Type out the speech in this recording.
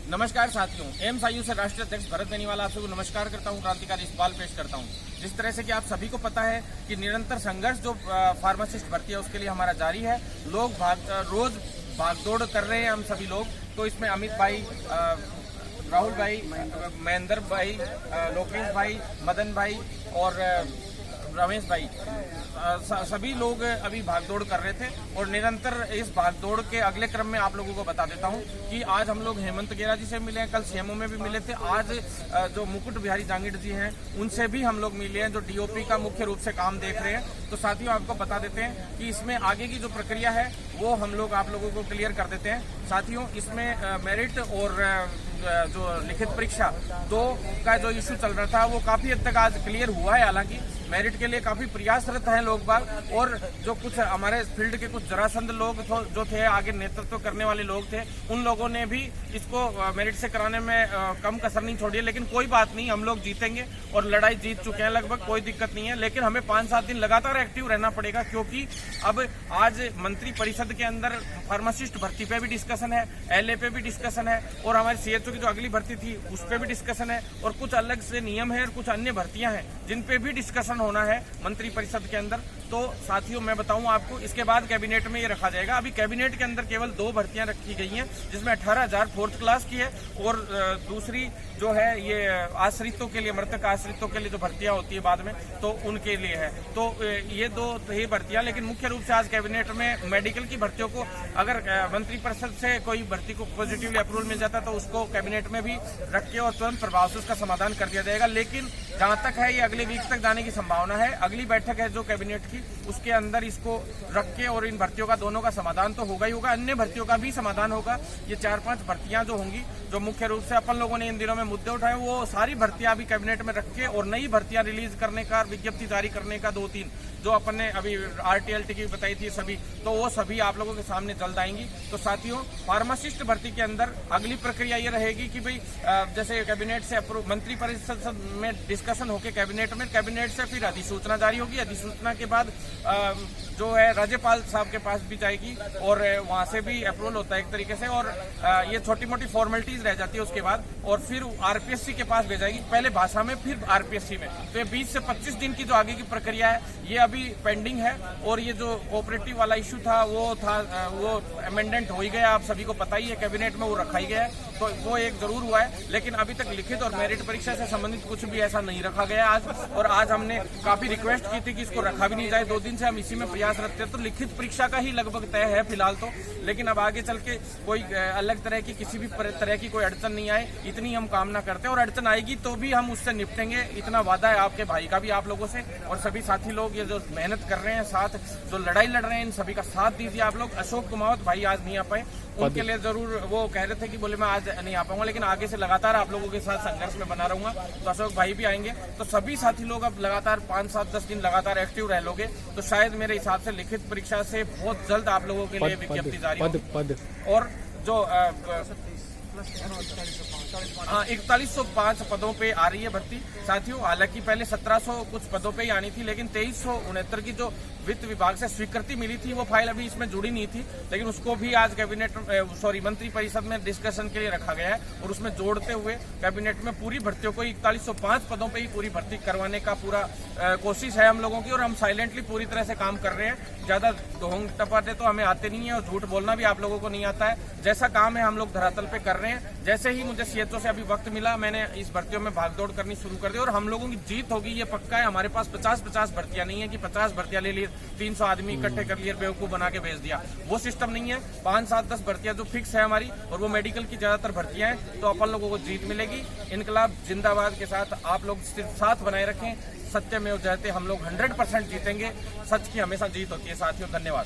नमस्कार साथियों, एएमएसआईयू से राष्ट्रीय अध्यक्ष भरत बेनीवाल आप सबको नमस्कार करता हूं, क्रांतिकारी सवाल पेश करता हूं। जिस तरह से कि आप सभी को पता है कि निरंतर संघर्ष जो फार्मासिस्ट भर्ती है उसके लिए हमारा जारी है। लोग रोज भागदौड़ कर रहे हैं हम सभी लोग। तो इसमें अमित भाई, राहुल भाई, महेंद्र भाई, लोकेश भाई, मदन भाई और रमेश भाई, सभी लोग अभी भागदौड़ कर रहे थे। और निरंतर इस भागदौड़ के अगले क्रम में आप लोगों को बता देता हूं कि आज हम लोग हेमंत गेरा जी से मिले हैं, कल सीएमओ में भी मिले थे। आज जो मुकुट बिहारी जांगिड़ जी हैं उनसे भी हम लोग मिले हैं, जो डीओपी का मुख्य रूप से काम देख रहे हैं। तो साथियों, आपको बता देते हैं कि इसमें आगे की जो प्रक्रिया है वो हम लोग आप लोगों को क्लियर कर देते हैं। साथियों, इसमें मेरिट और जो लिखित परीक्षा दो का जो इश्यू चल रहा था वो काफी हद तक आज क्लियर हुआ है। हालांकि मेरिट के लिए काफी प्रयासरत हैं लोग बाग, और जो कुछ हमारे फील्ड के कुछ जरासंध लोग जो थे, आगे नेतृत्व करने वाले लोग थे, उन लोगों ने भी इसको मेरिट से कराने में कम कसर नहीं छोड़ी है। लेकिन कोई बात नहीं, हम लोग जीतेंगे और लड़ाई जीत चुके हैं लगभग, कोई दिक्कत नहीं है। लेकिन हमें 5-7 दिन लगातार एक्टिव रहना पड़ेगा, क्योंकि अब आज मंत्री परिषद के अंदर फार्मासिस्ट भर्ती पे भी डिस्कशन है, एलए पे भी डिस्कशन है, और हमारी सीएचओ की जो अगली भर्ती थी उस पे भी डिस्कशन है, और कुछ अलग से नियम है और कुछ अन्य भर्तियां हैं जिन पे भी डिस्कशन होना है मंत्री परिषद के अंदर। तो साथियों, मैं बताऊं आपको, इसके बाद कैबिनेट में ये रखा जाएगा। अभी कैबिनेट के अंदर केवल 2 भर्तियां रखी गई हैं, जिसमें 18,000 4th क्लास की है, और दूसरी जो है ये आश्रितों के लिए, मृतक आश्रितों के लिए जो भर्तियां होती है बाद में, तो उनके लिए है। तो ये 2 ही भर्तियां। लेकिन मुख्य रूप से आज कैबिनेट में मेडिकल की भर्तियों को, अगर मंत्री परिषद से कोई भर्ती को पॉजिटिवली अप्रूवल मिल जाता तो उसको कैबिनेट में भी रख के और तुरंत प्रभाव से उसका समाधान कर दिया जाएगा। लेकिन जहां तक है, ये अगले वीक तक जाने की संभावना है। अगली बैठक है जो कैबिनेट की, उसके अंदर इसको रख के और इन भर्तियों का दोनों का समाधान तो होगा ही होगा, अन्य भर्तियों का भी समाधान होगा। ये 4-5 भर्तियां जो होंगी, जो मुख्य रूप से अपन लोगों ने इन दिनों में मुद्दे उठाए, वो सारी भर्तियां अभी कैबिनेट में रख के और नई भर्तियां रिलीज करने का, विज्ञप्ति जारी करने का 2-3 जो अपन ने अभी आरटीएलटी की बताई थी सभी, तो वो सभी आप लोगों के सामने जल्द आएंगी। तो साथियों, फार्मासिस्ट भर्ती के अंदर अगली प्रक्रिया ये रहेगी कि भाई जैसे कैबिनेट से अप्रूव, मंत्री परिषद में डिस्कशन होकर कैबिनेट से फिर अधिसूचना जारी होगी। अधिसूचना के बाद जो है राज्यपाल साहब के पास भी जाएगी और वहां से भी अप्रूवल होता है एक तरीके से, और ये छोटी मोटी फॉर्मेलिटीज रह जाती है उसके बाद, और फिर आरपीएससी के पास भेजाएगी, पहले भाषा में फिर आरपीएससी में। तो ये 20 से 25 दिन की जो आगे की प्रक्रिया है ये अभी पेंडिंग है। और ये जो कोऑपरेटिव वाला इश्यू था वो अमेंडमेंट हो ही गया, आप सभी को पता ही है, कैबिनेट में वो रखा ही गया है, तो वो एक जरूर हुआ है। लेकिन अभी तक लिखित और मेरिट परीक्षा से संबंधित कुछ भी ऐसा नहीं रखा गया आज। और आज हमने काफी रिक्वेस्ट की थी कि इसको रखा भी नहीं जाए, 2 दिन से हम इसी में प्रयास रखते हैं। तो लिखित परीक्षा का ही लगभग तय है फिलहाल तो, लेकिन अब आगे चल के कोई अलग तरह की किसी भी तरह की कोई अड़चन नहीं आए, इतनी हम कामना करते हैं। और अड़चन आएगी तो भी हम उससे निपटेंगे, इतना वादा है आपके भाई का भी आप लोगों से। और सभी साथी लोग ये जो मेहनत कर रहे हैं, साथ जो लड़ाई लड़ रहे हैं, इन सभी का साथ दीजिए आप लोग। अशोक कुमावत भाई आज नहीं आ पाए, उनके लिए जरूर वो कह रहे थे कि बोले मैं आज नहीं आ पाऊंगा, लेकिन आगे से लगातार आप लोगों के साथ संघर्ष में बना रहूंगा। तो अशोक भाई भी आएंगे। तो सभी साथी लोग अब लगातार 5-7-10 दिन लगातार एक्टिव रह लोगे, तो शायद मेरे हिसाब से लिखित परीक्षा से बहुत जल्द आप लोगों के लिए विज्ञप्ति जारी होगी। और जो 4105 पदों पे आ रही है भर्ती साथियों। हालांकि पहले 1700 कुछ पदों पे ही आनी थी, लेकिन 2369 की जो वित्त विभाग से स्वीकृति मिली थी वो फाइल अभी इसमें जुड़ी नहीं थी, लेकिन उसको भी आज मंत्री परिषद में डिस्कशन के लिए रखा गया है। और उसमें जोड़ते हुए कैबिनेट में पूरी भर्तियों को 4105 पदों पे ही पूरी भर्ती करवाने का पूरा कोशिश है हम लोगों की, और हम साइलेंटली पूरी तरह से काम कर रहे हैं। ज्यादा ढोंग टपाटे तो हमें आते नहीं है, और झूठ बोलना भी आप लोगों को नहीं आता है। जैसा काम है हम लोग धरातल पे कर रहे हैं। जैसे ही मुझे सीएचओ से अभी वक्त मिला, मैंने इस भर्तियों में भागदौड़ करनी शुरू कर दी, और हम लोगों की जीत होगी ये पक्का है। हमारे पास 50-50 भर्तियां नहीं है कि 50 भर्तियां ले लिए, 300 आदमी इकट्ठे कर लिए, बेवकूफ बना के भेज दिया, वो सिस्टम नहीं है। 5-7-10 भर्तियां जो फिक्स है हमारी, और वो मेडिकल की ज्यादातर भर्तियां हैं। तो अपन लोगों को जीत मिलेगी। इनकलाब जिंदाबाद के साथ आप लोग सिर्फ साथ बनाए रखें, सत्य में जयते, हम लोग 100% जीतेंगे। सच की हमेशा जीत होती है साथियों। धन्यवाद।